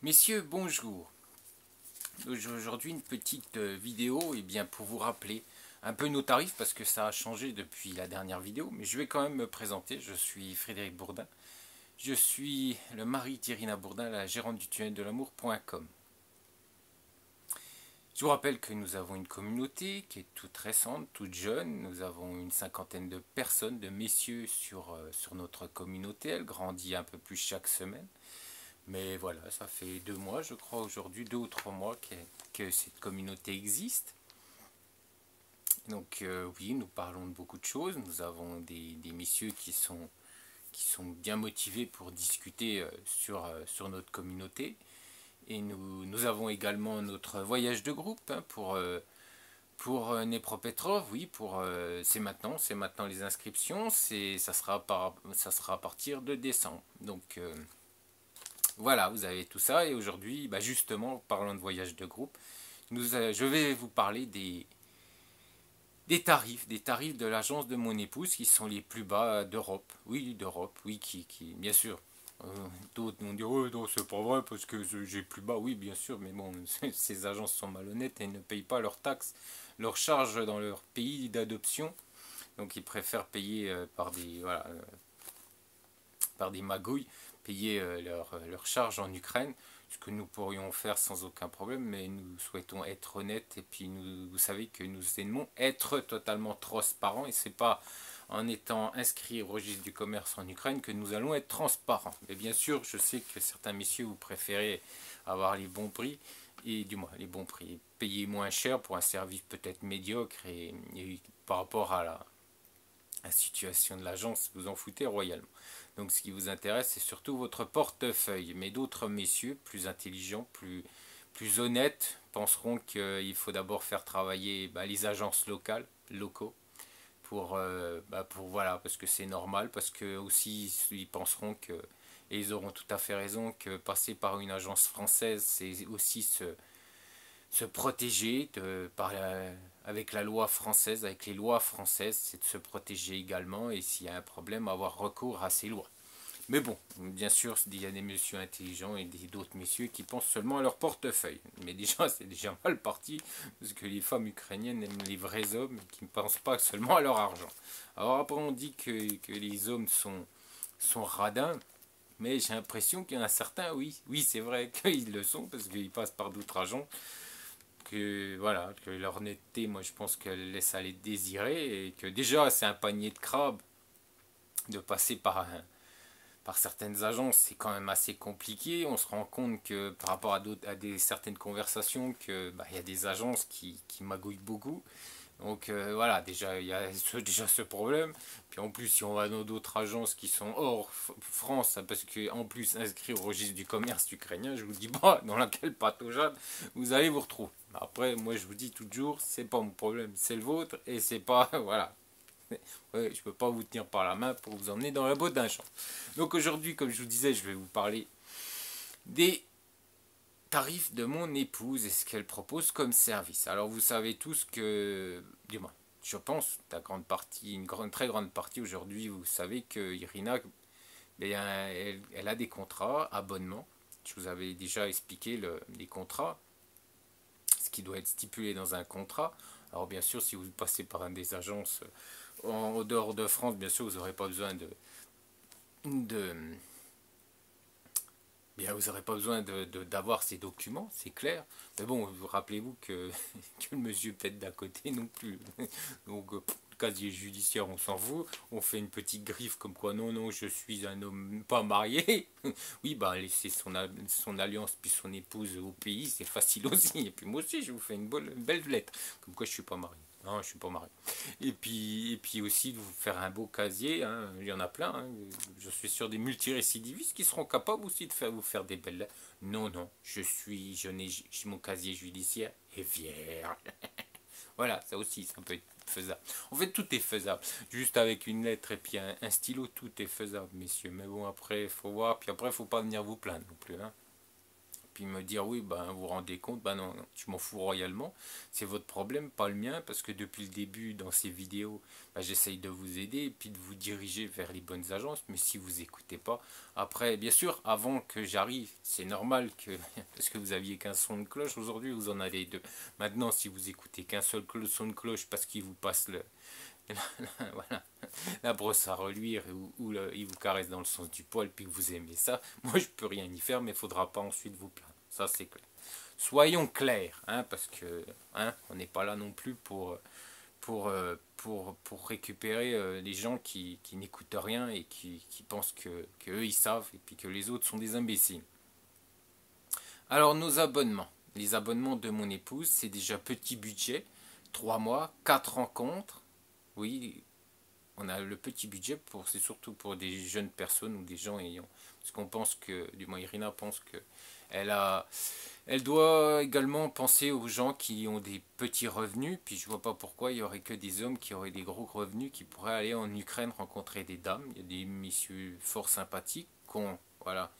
Messieurs, bonjour. Aujourd'hui, une petite vidéo pour vous rappeler un peu nos tarifs parce que ça a changé depuis la dernière vidéo. Mais je vais quand même me présenter. Je suis Frédéric Bourdin. Je suis le mari d'Irina Bourdin, la gérante du tunnel de l'amour.com. Je vous rappelle que nous avons une communauté qui est toute récente, toute jeune. Nous avons une cinquantaine de personnes, de messieurs sur notre communauté. Elle grandit un peu plus chaque semaine. Mais voilà, ça fait 2 mois, je crois, aujourd'hui, 2 ou 3 mois que cette communauté existe. Donc oui, nous parlons de beaucoup de choses. Nous avons des messieurs qui sont bien motivés pour discuter sur notre communauté. Et nous avons également notre voyage de groupe pour Nepropetrov, oui, c'est maintenant les inscriptions, ça sera à partir de décembre. Donc voilà, vous avez tout ça. Et aujourd'hui, justement, parlant de voyage de groupe, je vais vous parler des tarifs de l'agence de mon épouse qui sont les plus bas d'Europe. Oui, d'Europe, oui, bien sûr. D'autres vont dire, oh, non, c'est pas vrai parce que j'ai plus bas. Oui, bien sûr, mais bon, ces agences sont malhonnêtes et ne payent pas leurs taxes, leurs charges dans leur pays d'adoption. Donc ils préfèrent payer par des magouilles, payer leurs charges en Ukraine, ce que nous pourrions faire sans aucun problème, mais nous souhaitons être honnêtes et puis vous savez que nous aimons être totalement transparents et c'est pas en étant inscrits au registre du commerce en Ukraine que nous allons être transparents. Mais bien sûr, je sais que certains messieurs vous préférez avoir les bons prix et du moins les bons prix, payer moins cher pour un service peut-être médiocre et par rapport à la situation de l'agence, vous en foutez royalement. Donc ce qui vous intéresse, c'est surtout votre portefeuille. Mais d'autres messieurs, plus intelligents, plus honnêtes, penseront qu'il faut d'abord faire travailler les agences locaux, voilà, parce que c'est normal, parce que aussi ils penseront que, et ils auront tout à fait raison, que passer par une agence française, c'est aussi se protéger avec la loi française, avec les lois françaises, c'est de se protéger également et s'il y a un problème, avoir recours à ces lois. Mais bon, bien sûr, il y a des messieurs intelligents et d'autres messieurs qui pensent seulement à leur portefeuille. Mais déjà, c'est déjà mal parti, parce que les femmes ukrainiennes aiment les vrais hommes qui ne pensent pas seulement à leur argent. Alors après, on dit que les hommes sont radins, mais j'ai l'impression qu'il y en a certains, oui c'est vrai qu'ils le sont, parce qu'ils passent par d'autres agents voilà, que leur honnêteté, moi je pense qu'elle laisse aller désirer et que déjà c'est un panier de crabes de passer par certaines agences, c'est quand même assez compliqué. On se rend compte que par rapport à certaines conversations, que il y a des agences qui magouillent beaucoup. Donc voilà, déjà il y a déjà ce problème. Puis en plus, si on va dans d'autres agences qui sont hors France, parce que en plus inscrit au registre du commerce ukrainien, je vous dis pas dans laquelle pataugeade vous allez vous retrouver. Après, moi je vous dis toujours, c'est pas mon problème, c'est le vôtre et c'est pas voilà. Ouais, je peux pas vous tenir par la main pour vous emmener dans la botte d'un champ. Donc aujourd'hui, comme je vous disais, je vais vous parler des tarifs de mon épouse et ce qu'elle propose comme service. Alors vous savez tous que, du moins, je pense, très grande partie aujourd'hui, vous savez que Irina, elle a des contrats, abonnements. Je vous avais déjà expliqué les contrats, ce qui doit être stipulé dans un contrat. Alors bien sûr, si vous passez par un des agences en dehors de France, bien sûr, vous n'aurez pas besoin de bien, vous n'aurez pas besoin d'avoir ces documents, c'est clair. Mais bon, rappelez-vous que le monsieur pète d'à côté non plus. Donc, casier judiciaire, on s'en fout. On fait une petite griffe comme quoi, non, non, je suis un homme pas marié. Oui, laisser son alliance puis son épouse au pays, c'est facile aussi. Et puis moi aussi, je vous fais une belle lettre. Comme quoi, je suis pas marié. Non, je suis pas marié. Et puis aussi de vous faire un beau casier, hein, il y en a plein, hein. Je suis sûr des multirécidivistes qui seront capables aussi de vous faire des belles lettres. Non, non, mon casier judiciaire est vierge. Voilà, ça aussi, ça peut être faisable. En fait, tout est faisable. Juste avec une lettre et puis un stylo, tout est faisable, messieurs. Mais bon, après, il faut voir. Puis après, il ne faut pas venir vous plaindre non plus. Hein. puis me dire oui, ben vous vous rendez compte, ben non, non, je m'en fous royalement, c'est votre problème, pas le mien, parce que depuis le début dans ces vidéos, ben, j'essaye de vous aider et puis de vous diriger vers les bonnes agences, mais si vous écoutez pas, après, bien sûr, avant que j'arrive, c'est normal que, parce que vous aviez qu'un son de cloche, aujourd'hui vous en avez deux. Maintenant, si vous écoutez qu'un seul son de cloche parce qu'il vous passe voilà, la brosse à reluire il vous caresse dans le sens du poil puis que vous aimez ça, moi je peux rien y faire, mais il faudra pas ensuite vous plaindre. Ça c'est clair. Soyons clairs, hein, parce que hein, on n'est pas là non plus pour récupérer les gens qui n'écoutent rien et qui pensent que eux ils savent et puis que les autres sont des imbéciles. Alors nos abonnements. Les abonnements de mon épouse, c'est déjà petit budget, 3 mois, 4 rencontres. Oui, on a le petit budget c'est surtout pour des jeunes personnes ou des gens ayant, parce qu'on pense que, du moins Irina pense que elle a, elle doit également penser aux gens qui ont des petits revenus, puis je vois pas pourquoi il y aurait que des hommes qui auraient des gros revenus qui pourraient aller en Ukraine rencontrer des dames. Il y a des messieurs fort sympathiques voilà,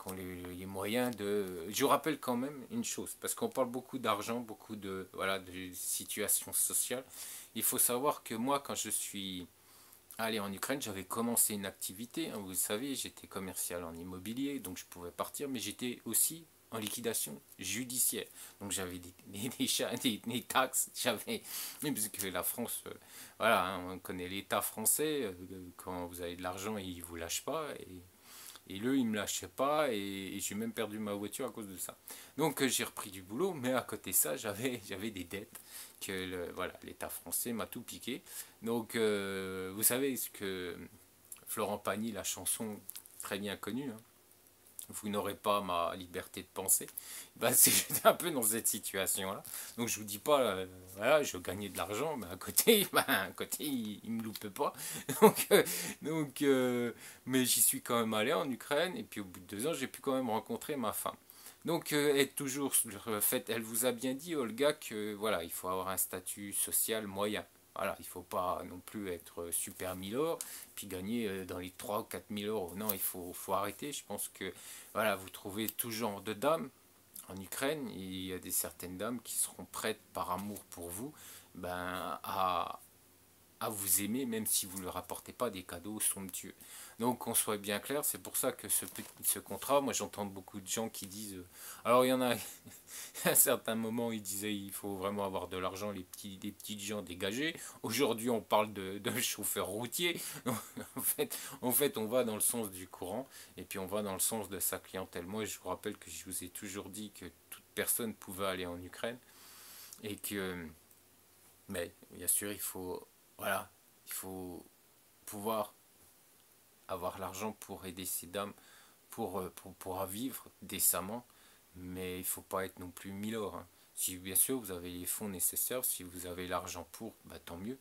qui ont les moyens de. Je vous rappelle quand même une chose, parce qu'on parle beaucoup d'argent, beaucoup de voilà de situation sociale. Il faut savoir que moi, quand je suis allé en Ukraine, j'avais commencé une activité. Hein, vous savez, j'étais commercial en immobilier, donc je pouvais partir, mais j'étais aussi en liquidation judiciaire. Donc j'avais des taxes, j'avais. Parce que la France, voilà, hein, on connaît l'État français, quand vous avez de l'argent, il ne vous lâche pas. Et eux, ils me lâchaient pas et j'ai même perdu ma voiture à cause de ça. Donc j'ai repris du boulot, mais à côté de ça, j'avais des dettes que voilà, l'État français m'a tout piqué. Donc vous savez ce que Florent Pagny, la chanson très bien connue, hein, vous n'aurez pas ma liberté de penser. Ben, j'étais un peu dans cette situation-là. Donc je vous dis pas, voilà, je gagnais de l'argent, mais à côté, il me loupait pas. Donc, mais j'y suis quand même allé en Ukraine, et puis au bout de 2 ans, j'ai pu quand même rencontrer ma femme. Donc, être toujours sur le fait, elle vous a bien dit, Olga, que voilà, il faut avoir un statut social moyen. Voilà, il ne faut pas non plus être super milord, puis gagner dans les 3 ou 4 000 euros. Non, faut arrêter. Je pense que voilà, vous trouvez tout genre de dames en Ukraine. Il y a certaines dames qui seront prêtes par amour pour vous ben, à vous aimer, même si vous ne leur apportez pas des cadeaux somptueux. Donc qu'on soit bien clair, c'est pour ça que ce contrat, moi j'entends beaucoup de gens qui disent, alors il y en a, à un certain moment ils disaient il faut vraiment avoir de l'argent, des petits gens dégagés. Aujourd'hui on parle de chauffeur routier. En fait on va dans le sens du courant et puis on va dans le sens de sa clientèle. Moi je vous rappelle que je vous ai toujours dit que toute personne pouvait aller en Ukraine et que, mais bien sûr il faut, voilà, il faut pouvoir avoir l'argent pour aider ces dames pour pouvoir vivre décemment, mais il ne faut pas être non plus milord. Hein. Si bien sûr vous avez les fonds nécessaires, si vous avez l'argent pour, bah, tant mieux.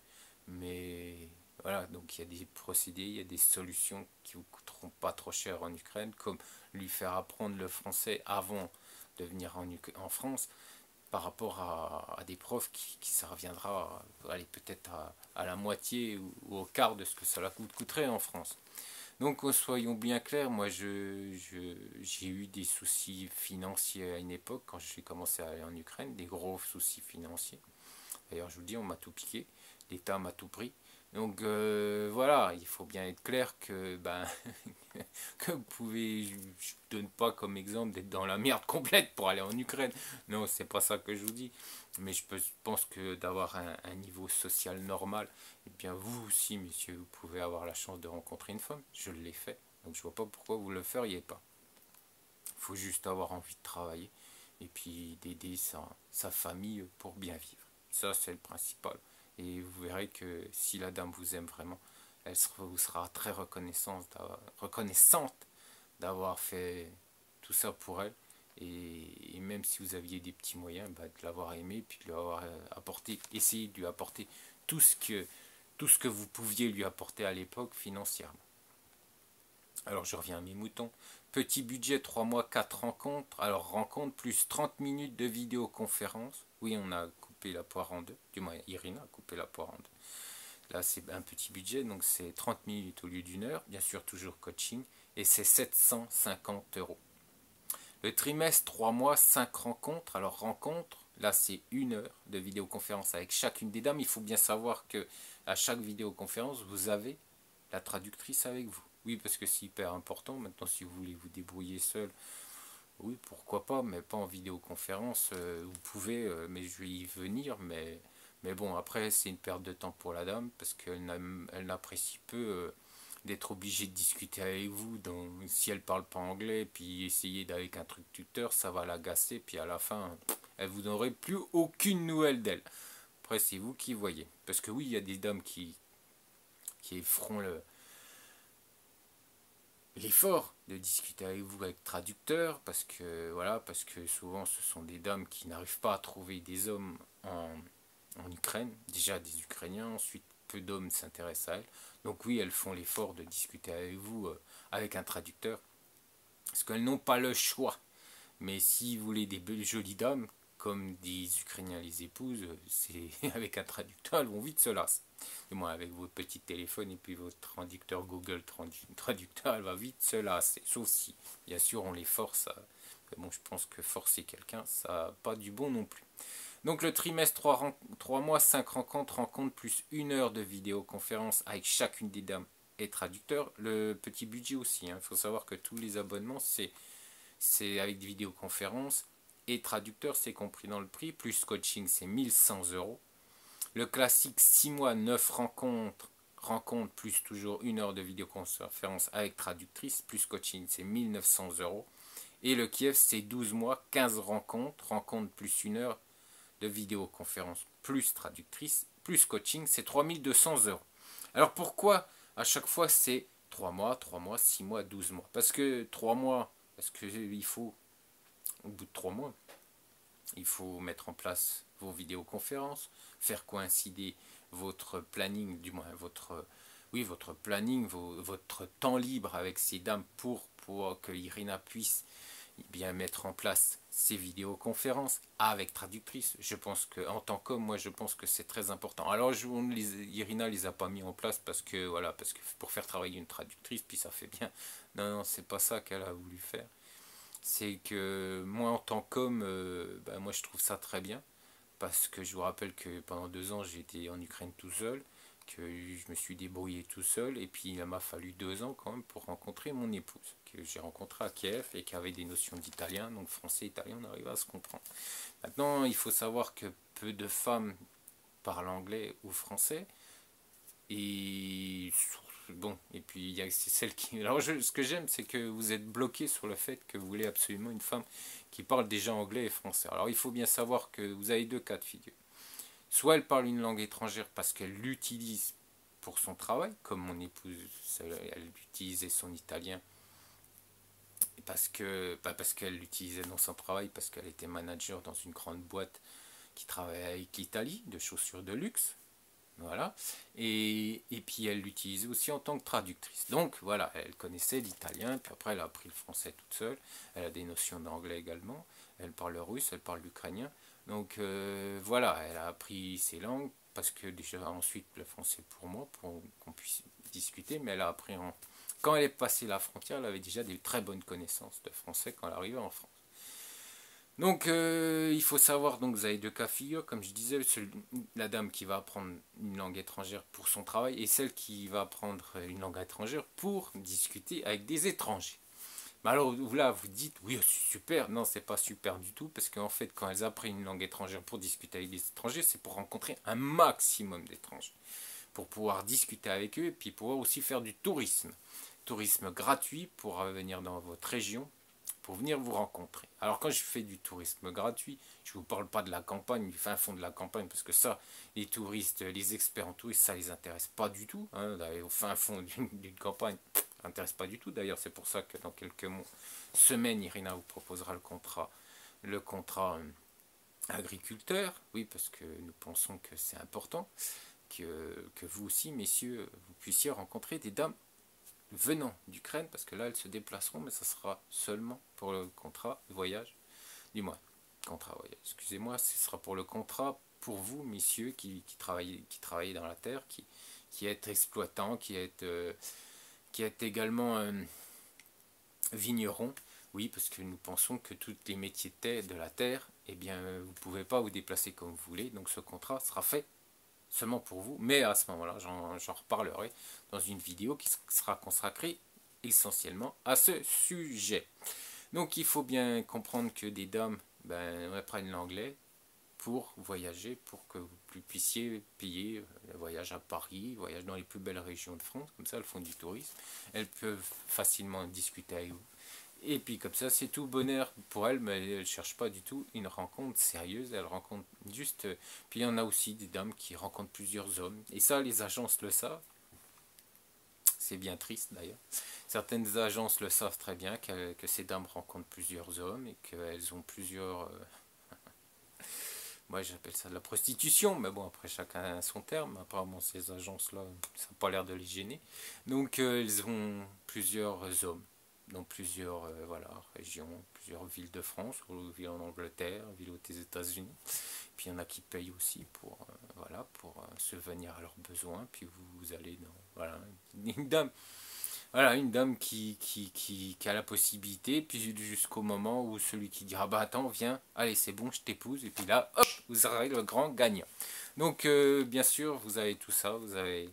Mais voilà, donc il y a des procédés, il y a des solutions qui vous coûteront pas trop cher en Ukraine, comme lui faire apprendre le français avant de venir en France, par rapport à des profs qui ça reviendra allez, peut-être à la moitié ou au quart de ce que cela coûterait en France. Donc soyons bien clairs, moi j'ai eu des soucis financiers à une époque quand j'ai commencé à aller en Ukraine, des gros soucis financiers. D'ailleurs je vous dis, on m'a tout piqué, l'État m'a tout pris. Donc voilà, il faut bien être clair que ben que vous pouvez, je ne donne pas comme exemple d'être dans la merde complète pour aller en Ukraine. Non, c'est pas ça que je vous dis. Mais pense que d'avoir un niveau social normal, et bien vous aussi, messieurs, vous pouvez avoir la chance de rencontrer une femme. Je l'ai fait. Donc je vois pas pourquoi vous le feriez pas. Il faut juste avoir envie de travailler et puis d'aider sa famille pour bien vivre. Ça, c'est le principal. Et vous verrez que si la dame vous aime vraiment, elle vous sera très reconnaissante d'avoir fait tout ça pour elle. Et même si vous aviez des petits moyens, bah, de l'avoir aimé, puis de lui avoir apporté, essayé de lui apporter tout ce que vous pouviez lui apporter à l'époque financièrement. Alors je reviens à mes moutons. Petit budget, 3 mois, 4 rencontres. Alors rencontre plus 30 minutes de vidéoconférence. Oui, on a coupé la poire en deux. Du moins, Irina a coupé la poire en deux. Là, c'est un petit budget, donc c'est 30 minutes au lieu d'1 heure. Bien sûr, toujours coaching. Et c'est 750 euros. Le trimestre, 3 mois, 5 rencontres. Alors rencontre, là c'est 1 heure de vidéoconférence avec chacune des dames. Il faut bien savoir que à chaque vidéoconférence, vous avez la traductrice avec vous. Oui, parce que c'est hyper important. Maintenant, si vous voulez vous débrouiller seul, oui, pourquoi pas, mais pas en vidéoconférence. Vous pouvez, mais je vais y venir. Mais bon, après, c'est une perte de temps pour la dame parce qu'elle n'apprécie peu d'être obligée de discuter avec vous. Donc, si elle parle pas anglais, puis essayer avec un truc tuteur, ça va l'agacer. Puis à la fin, elle vous n'aurez plus aucune nouvelle d'elle. Après, c'est vous qui voyez. Parce que oui, il y a des dames qui feront l'effort de discuter avec vous avec traducteur parce que voilà, parce que souvent ce sont des dames qui n'arrivent pas à trouver des hommes en Ukraine, déjà des Ukrainiens, ensuite peu d'hommes s'intéressent à elles, donc oui, elles font l'effort de discuter avec vous avec un traducteur parce qu'elles n'ont pas le choix. Mais si vous voulez des jolies dames comme des Ukrainiens les épousent, c'est avec un traducteur, elles vont vite se lasser. Du moins avec votre petit téléphone et puis votre traducteur Google traducteur, elle va vite se lasser. Sauf si, bien sûr, on les force à... Bon, je pense que forcer quelqu'un, ça n'a pas du bon non plus. Donc le trimestre, 3 mois, 5 rencontres plus 1 heure de vidéoconférence avec chacune des dames et traducteur. Le petit budget aussi, il faut savoir que tous les abonnements, c'est avec des vidéoconférences et traducteur, c'est compris dans le prix, plus coaching, c'est 1 100 euros. Le classique 6 mois, 9 rencontres plus toujours 1 heure de vidéoconférence avec traductrice, plus coaching, c'est 1 900 euros. Et le Kiev, c'est 12 mois, 15 rencontres plus 1 heure de vidéoconférence, plus traductrice, plus coaching, c'est 3 200 euros. Alors pourquoi à chaque fois c'est 3 mois, 3 mois, 6 mois, 12 mois? Parce que 3 mois, parce qu'il faut, au bout de 3 mois, il faut mettre en place vos vidéoconférences, faire coïncider votre planning, du moins votre planning, votre temps libre avec ces dames pour que Irina puisse bien mettre en place ces vidéoconférences avec traductrice. Je pense que en tant qu'homme, moi je pense que c'est très important. Alors Irina les a pas mis en place parce que voilà, parce que pour faire travailler une traductrice, puis ça fait bien. Non, non, c'est pas ça qu'elle a voulu faire. C'est que moi en tant qu'homme, moi je trouve ça très bien parce que je vous rappelle que pendant 2 ans j'étais en Ukraine tout seul, que je me suis débrouillé tout seul et puis il m'a fallu 2 ans quand même pour rencontrer mon épouse que j'ai rencontrée à Kiev et qui avait des notions d'italien, donc français, italien, on arrive à se comprendre. Maintenant il faut savoir que peu de femmes parlent anglais ou français et bon, et puis il y a celle qui... Alors ce que j'aime, c'est que vous êtes bloqué sur le fait que vous voulez absolument une femme qui parle déjà anglais et français. Alors il faut bien savoir que vous avez 2 cas de figure. Soit elle parle une langue étrangère parce qu'elle l'utilise pour son travail, comme mon épouse, elle utilisait son italien parce qu'elle l'utilisait dans son travail, parce qu'elle était manager dans une grande boîte qui travaillait avec l'Italie, de chaussures de luxe. Voilà. Et puis elle l'utilisait aussi en tant que traductrice. Donc voilà, elle connaissait l'italien, puis après elle a appris le français toute seule. Elle a des notions d'anglais également. Elle parle le russe, elle parle l'ukrainien. Donc voilà, elle a appris ces langues parce que déjà ensuite le français pour moi, pour qu'on puisse discuter, mais elle a appris quand elle est passée la frontière, elle avait déjà des très bonnes connaissances de français quand elle arrivait en France. Donc il faut savoir, donc vous avez 2 cas de figure, comme je disais, la dame qui va apprendre une langue étrangère pour son travail et celle qui va apprendre une langue étrangère pour discuter avec des étrangers. Mais alors là, vous dites, oui, c'est super. Non, c'est pas super du tout, parce qu'en fait, quand elles apprennent une langue étrangère pour discuter avec des étrangers, c'est pour rencontrer un maximum d'étrangers, pour pouvoir discuter avec eux et puis pouvoir aussi faire du tourisme. Tourisme gratuit pour venir dans votre région, pour venir vous rencontrer. Alors quand je fais du tourisme gratuit, je ne vous parle pas de la campagne, du fin fond de la campagne, parce que ça, les touristes, les experts en tourisme, ça ne les intéresse pas du tout. D'aller au fin fond d'une campagne, ça ne intéresse pas du tout. D'ailleurs, c'est pour ça que dans quelques semaines, Irina vous proposera le contrat agriculteur. Oui, parce que nous pensons que c'est important que vous aussi, messieurs, vous puissiez rencontrer des dames venant d'Ukraine, parce que là elles se déplaceront, mais ça sera seulement pour le contrat de voyage, du moins, contrat voyage, excusez-moi, ce sera pour le contrat pour vous, messieurs, qui travaillez dans la terre, qui êtes exploitants, qui êtes également vignerons. Oui, parce que nous pensons que tous les métiers de la terre, eh bien, vous ne pouvez pas vous déplacer comme vous voulez, donc ce contrat sera fait seulement pour vous, mais à ce moment-là, j'en reparlerai dans une vidéo qui sera consacrée essentiellement à ce sujet. Donc il faut bien comprendre que des dames apprennent l'anglais pour voyager, pour que vous puissiez payer le voyage à Paris, voyage dans les plus belles régions de France, comme ça elles font du tourisme, elles peuvent facilement discuter avec vous. Et puis comme ça, c'est tout bonheur pour elles, mais elles ne cherchent pas du tout une rencontre sérieuse, elles rencontrent juste... Puis il y en a aussi des dames qui rencontrent plusieurs hommes, et ça les agences le savent, c'est bien triste d'ailleurs. Certaines agences le savent très bien que ces dames rencontrent plusieurs hommes et qu'elles ont plusieurs... moi j'appelle ça de la prostitution, mais bon après chacun a son terme. Apparemment ces agences-là, ça n'a pas l'air de les gêner. Donc elles ont plusieurs hommes dans plusieurs voilà, régions, plusieurs villes de France, ou villes en Angleterre, villes aux États-Unis. Puis il y en a qui payent aussi pour, voilà, pour subvenir à leurs besoins. Puis vous allez dans... Voilà, une dame... Voilà, une dame qui a la possibilité, puis jusqu'au moment où celui qui dira bah attends, viens, allez c'est bon, je t'épouse, et puis là, hop, vous aurez le grand gagnant. Donc bien sûr, vous avez tout ça, vous avez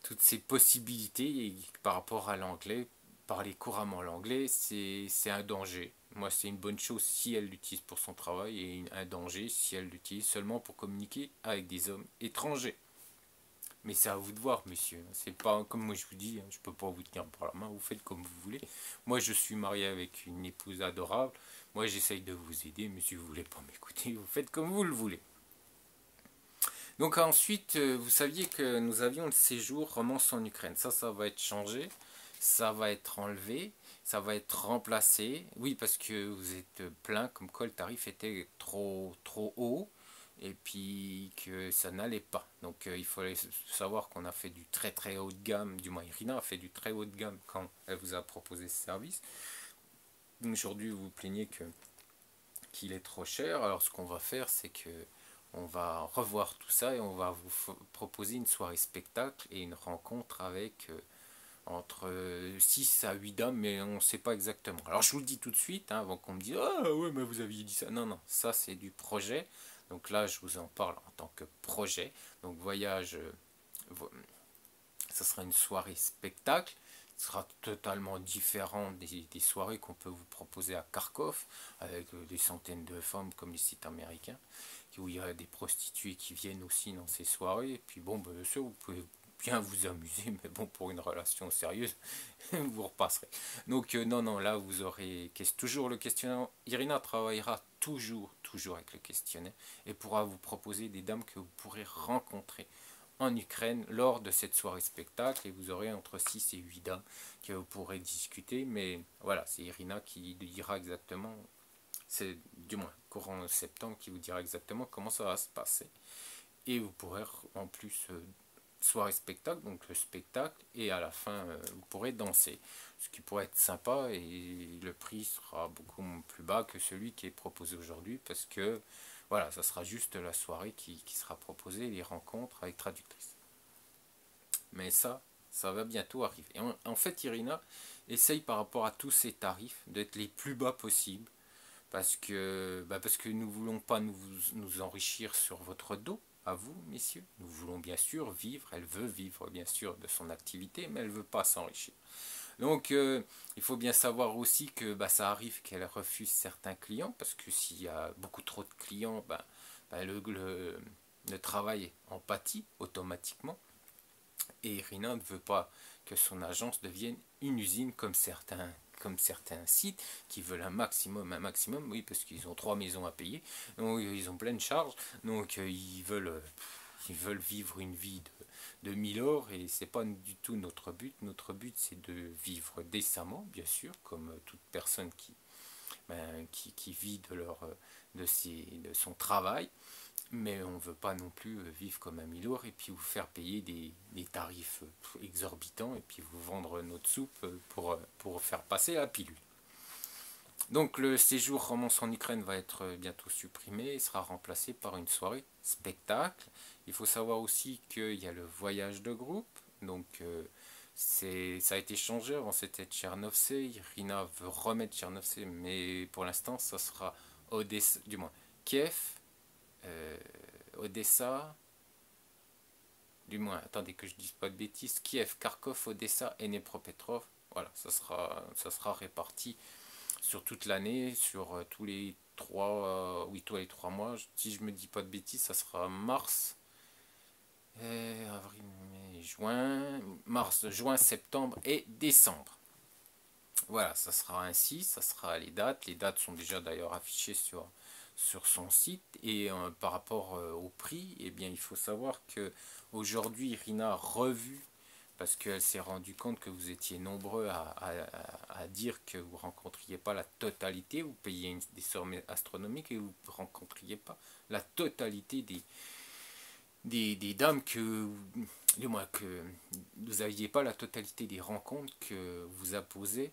toutes ces possibilités, et par rapport à l'anglais, parler couramment l'anglais, c'est un danger. Moi, c'est une bonne chose si elle l'utilise pour son travail, et un danger si elle l'utilise seulement pour communiquer avec des hommes étrangers. Mais c'est à vous de voir, messieurs. C'est pas comme moi je vous dis, je peux pas vous tenir par la main, vous faites comme vous voulez. Moi je suis marié avec une épouse adorable. Moi j'essaye de vous aider, mais si vous voulez pas m'écouter, vous faites comme vous le voulez. Donc ensuite, vous saviez que nous avions le séjour romance en Ukraine. Ça va être changé, ça va être enlevé, ça va être remplacé. Oui, parce que vous êtes plein, comme quoi le tarif était trop haut et puis que ça n'allait pas. Donc il fallait savoir qu'on a fait du très haut de gamme, du moins Irina a fait du très haut de gamme quand elle vous a proposé ce service. Aujourd'hui vous vous plaignez qu'il est trop cher, alors ce qu'on va faire c'est que on va revoir tout ça et on va vous proposer une soirée spectacle et une rencontre avec entre 6 à 8 dames, mais on ne sait pas exactement. Alors je vous le dis tout de suite, hein, avant qu'on me dise ah ouais mais vous aviez dit ça. Non, non, ça c'est du projet. Donc là je vous en parle en tant que projet. Donc voyage, ça sera une soirée spectacle. Ce sera totalement différent des soirées qu'on peut vous proposer à Kharkov, avec des centaines de femmes comme les sites américains, où il y a des prostituées qui viennent aussi dans ces soirées. Et puis bon, bien sûr, vous pouvez bien vous amuser, mais bon, pour une relation sérieuse, vous repasserez. Donc non, non, là, vous aurez toujours le questionnaire. Irina travaillera toujours avec le questionnaire et pourra vous proposer des dames que vous pourrez rencontrer en Ukraine lors de cette soirée spectacle, et vous aurez entre 6 et 8 dames que vous pourrez discuter, mais voilà, c'est Irina qui dira exactement, c'est du moins courant septembre qui vous dira exactement comment ça va se passer. Et vous pourrez en plus soirée spectacle, donc le spectacle, et à la fin vous pourrez danser, ce qui pourrait être sympa, et le prix sera beaucoup plus bas que celui qui est proposé aujourd'hui, parce que voilà, ça sera juste la soirée qui sera proposée, les rencontres avec traductrice. Mais ça va bientôt arriver. Et en fait, Irina essaye par rapport à tous ces tarifs d'être les plus bas possibles, parce que nous ne voulons pas nous enrichir sur votre dos, à vous, messieurs. Nous voulons bien sûr vivre, elle veut vivre bien sûr de son activité, mais elle ne veut pas s'enrichir. Donc il faut bien savoir aussi que ça arrive qu'elle refuse certains clients, parce que s'il y a beaucoup trop de clients, le travail en pâtit automatiquement. Et Irina ne veut pas que son agence devienne une usine comme certains sites qui veulent un maximum, oui, parce qu'ils ont 3 maisons à payer, donc ils ont plein de charges, donc ils veulent vivre une vie de 1000 euros, et c'est pas du tout notre but. Notre but c'est de vivre décemment, bien sûr, comme toute personne qui vit de son travail, mais on ne veut pas non plus vivre comme un milord et puis vous faire payer des tarifs exorbitants et puis vous vendre notre soupe pour faire passer la pilule. Donc le séjour romance en Ukraine va être bientôt supprimé et sera remplacé par une soirée spectacle. Il faut savoir aussi qu'il y a le voyage de groupe, donc Ça a été changé, avant c'était Tchernovsé, Irina veut remettre Tchernovsé, mais pour l'instant ça sera Odessa, du moins Kiev, euh, Odessa, du moins, attendez que je dise pas de bêtises, Kiev, Kharkov, Odessa et Dnepropetrovsk. Voilà, ça sera réparti sur toute l'année, sur tous les 3, oui, tous les 3 mois. Si je me dis pas de bêtises, ça sera mars, avril, mai, juin, mars, juin, septembre et décembre. Voilà, ça sera ainsi, ça sera les dates. Les dates sont déjà d'ailleurs affichées sur son site. Et par rapport au prix, eh bien, il faut savoir que aujourd'hui, Irina a revu, parce qu'elle s'est rendue compte que vous étiez nombreux à dire que vous ne rencontriez pas la totalité, vous payez des sommes astronomiques et vous ne rencontriez pas la totalité des dames du moins que vous n'aviez pas la totalité des rencontres que vous imposez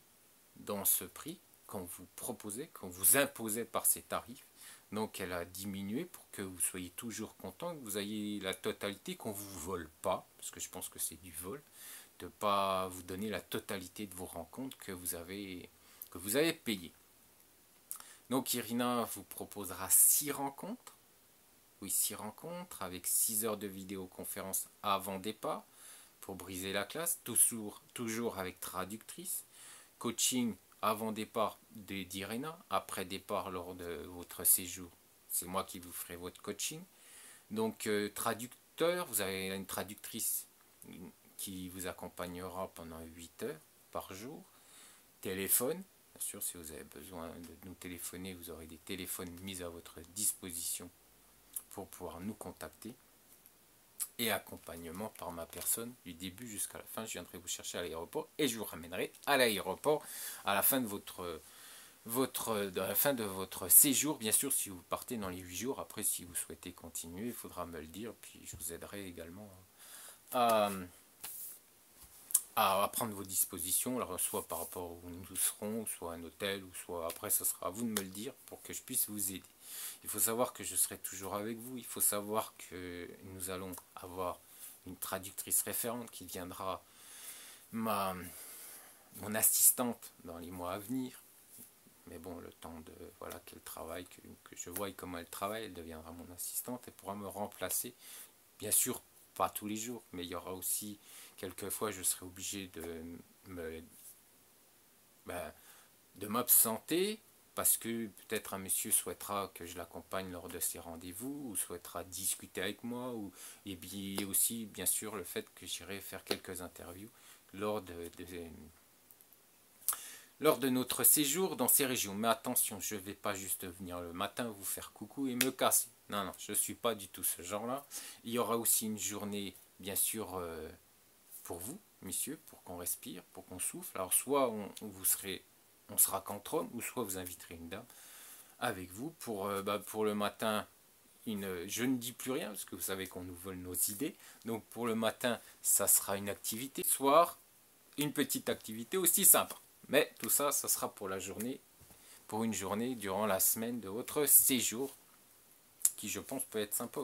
dans ce prix qu'on vous proposait, qu'on vous imposait par ces tarifs. Donc elle a diminué pour que vous soyez toujours content, que vous ayez la totalité, qu'on ne vous vole pas, parce que je pense que c'est du vol, de ne pas vous donner la totalité de vos rencontres que vous avez payées. Donc Irina vous proposera 6 rencontres, oui 6 rencontres, avec 6 heures de vidéoconférence avant départ, pour briser la classe, toujours avec traductrice, coaching avant départ d'Irina, après départ lors de votre séjour, c'est moi qui vous ferai votre coaching. Donc traducteur, vous avez une traductrice qui vous accompagnera pendant 8 heures par jour. Téléphone, bien sûr, si vous avez besoin de nous téléphoner, vous aurez des téléphones mis à votre disposition pour pouvoir nous contacter. Et accompagnement par ma personne du début jusqu'à la fin. Je viendrai vous chercher à l'aéroport et je vous ramènerai à l'aéroport à la fin de votre séjour. Bien sûr, si vous partez dans les 8 jours, après si vous souhaitez continuer, il faudra me le dire, puis je vous aiderai également à prendre vos dispositions, alors soit par rapport où nous serons, soit un hôtel, ou soit après, ce sera à vous de me le dire pour que je puisse vous aider. Il faut savoir que je serai toujours avec vous, il faut savoir que nous allons avoir une traductrice référente qui deviendra mon assistante dans les mois à venir. Mais bon, le temps de voilà qu'elle travaille, que je voie comment elle travaille, elle deviendra mon assistante et pourra me remplacer. Bien sûr, pas tous les jours, mais il y aura aussi quelquefois je serai obligé de m'absenter parce que peut-être un monsieur souhaitera que je l'accompagne lors de ses rendez-vous ou souhaitera discuter avec moi et bien aussi bien sûr le fait que j'irai faire quelques interviews lors de notre séjour dans ces régions. Mais attention, je ne vais pas juste venir le matin vous faire coucou et me casser. Non, non, je ne suis pas du tout ce genre-là. Il y aura aussi une journée, bien sûr, pour vous, messieurs, pour qu'on respire, pour qu'on souffle. Alors, soit on sera qu'entre hommes, ou soit vous inviterez une dame avec vous pour le matin. Je ne dis plus rien, parce que vous savez qu'on nous vole nos idées. Donc, pour le matin, ça sera une activité. Soir, une petite activité aussi sympa. Mais tout ça, ça sera pour pour une journée durant la semaine de votre séjour, qui je pense peut être sympa.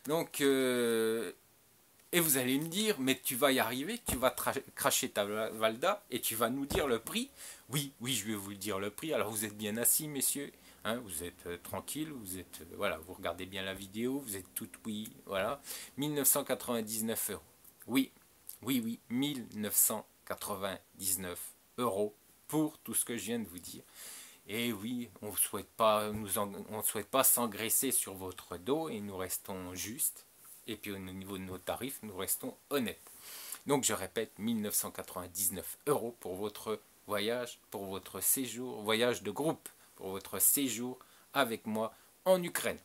Donc, et vous allez me dire, mais tu vas y arriver, tu vas cracher ta Valda et tu vas nous dire le prix. Oui, oui, je vais vous le dire le prix. Alors vous êtes bien assis, messieurs. Hein, vous êtes tranquille, vous êtes voilà, vous regardez bien la vidéo, vous êtes tout oui, voilà. 1999 euros. Oui, oui, oui, 1999 euros pour tout ce que je viens de vous dire. Et oui, on ne souhaite pas s'engraisser sur votre dos et nous restons justes. Et puis au niveau de nos tarifs, nous restons honnêtes. Donc je répète, 1999 euros pour votre voyage, pour votre séjour, voyage de groupe, pour votre séjour avec moi en Ukraine.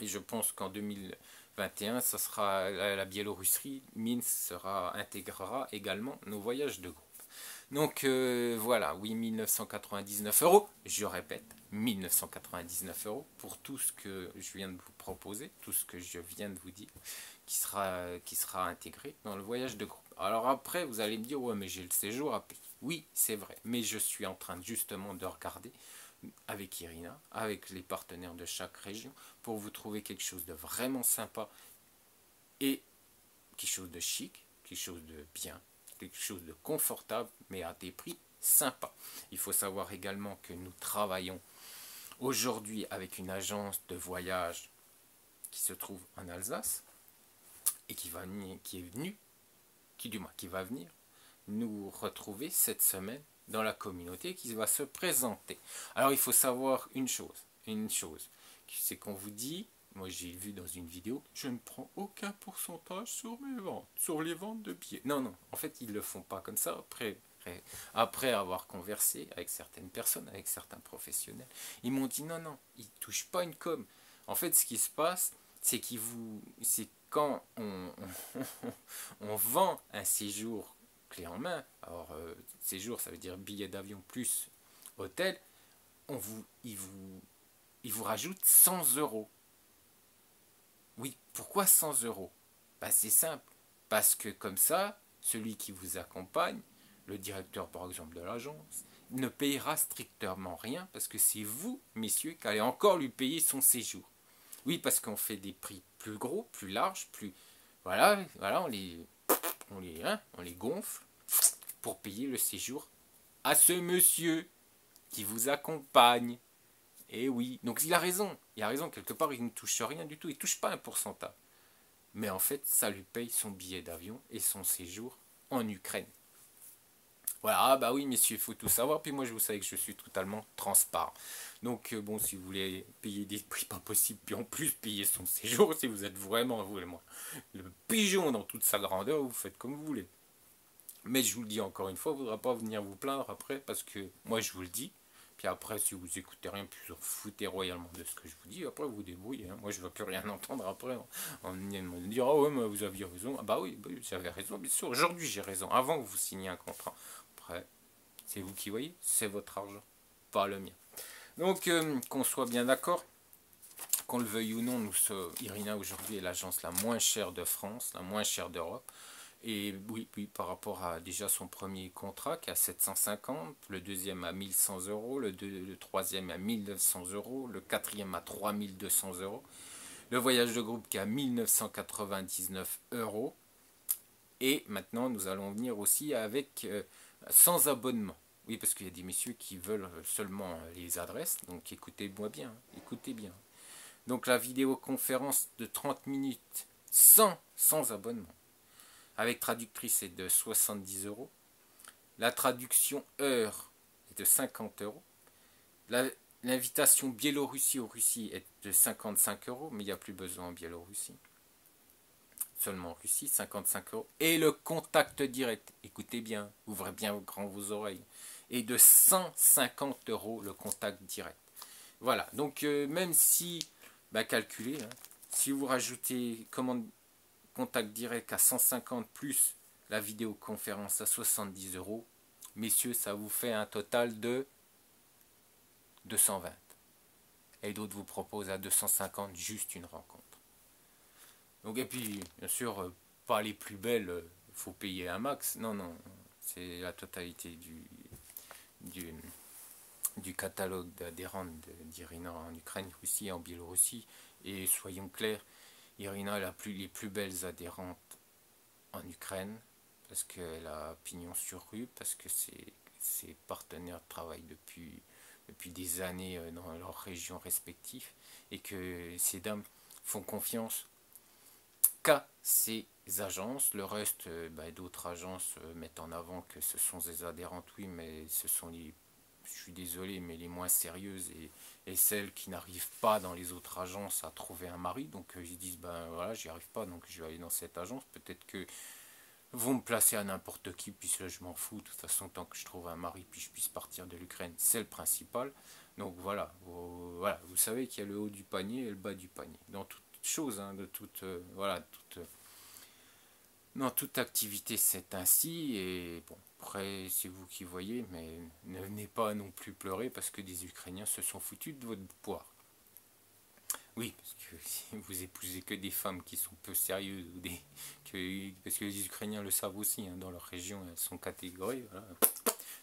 Et je pense qu'en 2021, ça sera la Biélorussie, Minsk intégrera également nos voyages de groupe. Donc voilà, oui, 1999 euros, je répète, 1999 euros pour tout ce que je viens de vous proposer, tout ce que je viens de vous dire, qui sera intégré dans le voyage de groupe. Alors après, vous allez me dire, ouais, mais j'ai le séjour à payer. Oui, c'est vrai, mais je suis en train justement de regarder avec Irina, avec les partenaires de chaque région, pour vous trouver quelque chose de vraiment sympa et quelque chose de chic, quelque chose de bien, quelque chose de confortable, mais à des prix sympas. Il faut savoir également que nous travaillons aujourd'hui avec une agence de voyage qui se trouve en Alsace et qui va venir nous retrouver cette semaine dans la communauté qui va se présenter. Alors il faut savoir une chose, c'est qu'on vous dit, moi j'ai vu dans une vidéo, je ne prends aucun pourcentage sur mes ventes, sur les ventes de billets. Non, non, en fait ils ne le font pas comme ça. Après avoir conversé avec certaines personnes, avec certains professionnels, ils m'ont dit non, non, ils ne touchent pas une com. En fait, ce qui se passe, c'est quand on vend un séjour clé en main, alors séjour ça veut dire billet d'avion plus hôtel, il vous rajoute 100 euros. Oui, pourquoi 100 euros? Bah, c'est simple, parce que comme ça, celui qui vous accompagne, le directeur par exemple de l'agence, ne payera strictement rien, parce que c'est vous, messieurs, qui allez encore lui payer son séjour. Oui, parce qu'on fait des prix plus gros, plus larges, plus... Voilà, on les gonfle pour payer le séjour à ce monsieur qui vous accompagne. Et oui, donc il a raison, quelque part il ne touche rien du tout, il ne touche pas un pourcentage. Mais en fait, ça lui paye son billet d'avion et son séjour en Ukraine. Voilà, ah bah oui, messieurs, il faut tout savoir. Puis moi, vous savez que je suis totalement transparent. Donc, bon, si vous voulez payer des prix pas possibles, puis en plus payer son séjour, si vous êtes vraiment, vous et moi, le pigeon dans toute sa grandeur, vous faites comme vous voulez. Mais je vous le dis encore une fois, il ne faudra pas venir vous plaindre après, parce que moi, je vous le dis. Puis après, si vous écoutez rien, puis vous en foutez royalement de ce que je vous dis, après vous débrouillez. Hein. Moi, je ne veux plus rien entendre après. On vient de me dire, ah ouais, mais vous aviez raison. Ah bah oui, j'avais raison, bien sûr. Aujourd'hui, j'ai raison. Avant que vous signiez un contrat. Après, c'est vous qui voyez, c'est votre argent, pas le mien. Donc, qu'on soit bien d'accord, qu'on le veuille ou non, Irina aujourd'hui est l'agence la moins chère de France, la moins chère d'Europe. Et oui, par rapport à déjà son premier contrat qui est à 750, le deuxième à 1100 euros, le troisième à 1900 euros, le quatrième à 3200 euros, le voyage de groupe qui est à 1999 euros. Et maintenant, nous allons venir aussi avec sans abonnement. Oui, parce qu'il y a des messieurs qui veulent seulement les adresses, donc écoutez-moi bien, écoutez bien. Donc la vidéoconférence de 30 minutes sans abonnement. Avec traductrice est de 70 euros. La traduction heure est de 50 euros. L'invitation Biélorussie aux Russie est de 55 euros, mais il n'y a plus besoin en Biélorussie. Seulement en Russie, 55 euros. Et le contact direct, écoutez bien, ouvrez bien grand vos oreilles, est de 150 euros le contact direct. Voilà, donc même si, calculez, hein, si vous rajoutez contact direct à 150 plus la vidéoconférence à 70 euros, messieurs, ça vous fait un total de 220. Et d'autres vous proposent à 250 juste une rencontre. Donc, et puis, bien sûr, pas les plus belles, il faut payer un max. Non, non, c'est la totalité du catalogue d'adhérents d'Irina en Ukraine, Russie et en Biélorussie. Et soyons clairs, Irina a les plus belles adhérentes en Ukraine, parce qu'elle a pignon sur rue, parce que ses partenaires travaillent depuis des années dans leurs régions respectives, et que ces dames font confiance qu'à ces agences. Le reste, d'autres agences mettent en avant que ce sont des adhérentes, oui, mais ce sont je suis désolé, mais les moins sérieuses et celles qui n'arrivent pas dans les autres agences à trouver un mari. Donc ils disent, voilà, j'y arrive pas, donc je vais aller dans cette agence. Peut-être que vont me placer à n'importe qui, puis là je m'en fous. De toute façon, tant que je trouve un mari, puis je puisse partir de l'Ukraine, c'est le principal. Donc voilà, vous savez qu'il y a le haut du panier et le bas du panier. Dans toute chose, hein, dans toute activité, c'est ainsi. Et bon, après, c'est vous qui voyez, mais ne venez pas non plus pleurer parce que des Ukrainiens se sont foutus de votre poire. Oui, parce que si vous épousez que des femmes qui sont peu sérieuses, parce que les Ukrainiens le savent aussi, hein, dans leur région, elles sont catégoriques. Voilà.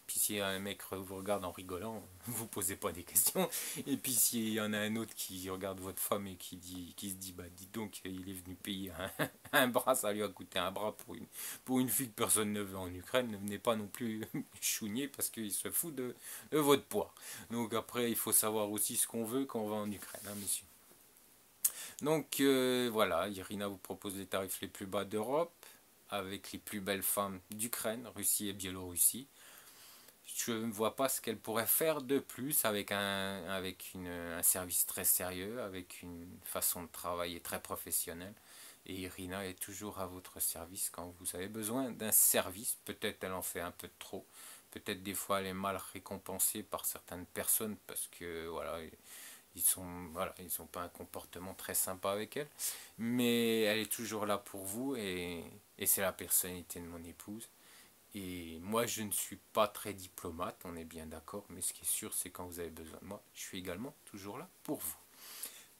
Puis si un mec vous regarde en rigolant, vous posez pas des questions. Et puis s'il y en a un autre qui regarde votre femme et qui se dit, bah dites donc, il est venu payer un bras, ça lui a coûté un bras pour une fille que personne ne veut en Ukraine, ne venez pas non plus chougner parce qu'il se fout de votre poids. Donc après, il faut savoir aussi ce qu'on veut quand on va en Ukraine, hein, messieurs. Donc voilà, Irina vous propose les tarifs les plus bas d'Europe, avec les plus belles femmes d'Ukraine, Russie et Biélorussie. Je ne vois pas ce qu'elle pourrait faire de plus avec un service très sérieux, avec une façon de travailler très professionnelle. Et Irina est toujours à votre service quand vous avez besoin d'un service. Peut-être elle en fait un peu trop. Peut-être des fois elle est mal récompensée par certaines personnes parce que voilà, ils ont pas un comportement très sympa avec elle. Mais elle est toujours là pour vous et c'est la personnalité de mon épouse. Et moi, je ne suis pas très diplomate, on est bien d'accord, mais ce qui est sûr, c'est quand vous avez besoin de moi, je suis également toujours là pour vous.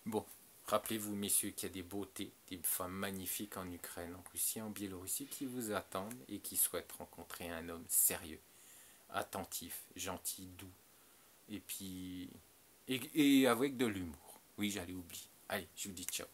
Bon, rappelez-vous, messieurs, qu'il y a des beautés, des femmes magnifiques en Ukraine, en Russie, en Biélorussie, qui vous attendent et qui souhaitent rencontrer un homme sérieux, attentif, gentil, doux, et puis et avec de l'humour. Oui, j'allais oublier. Allez, je vous dis ciao.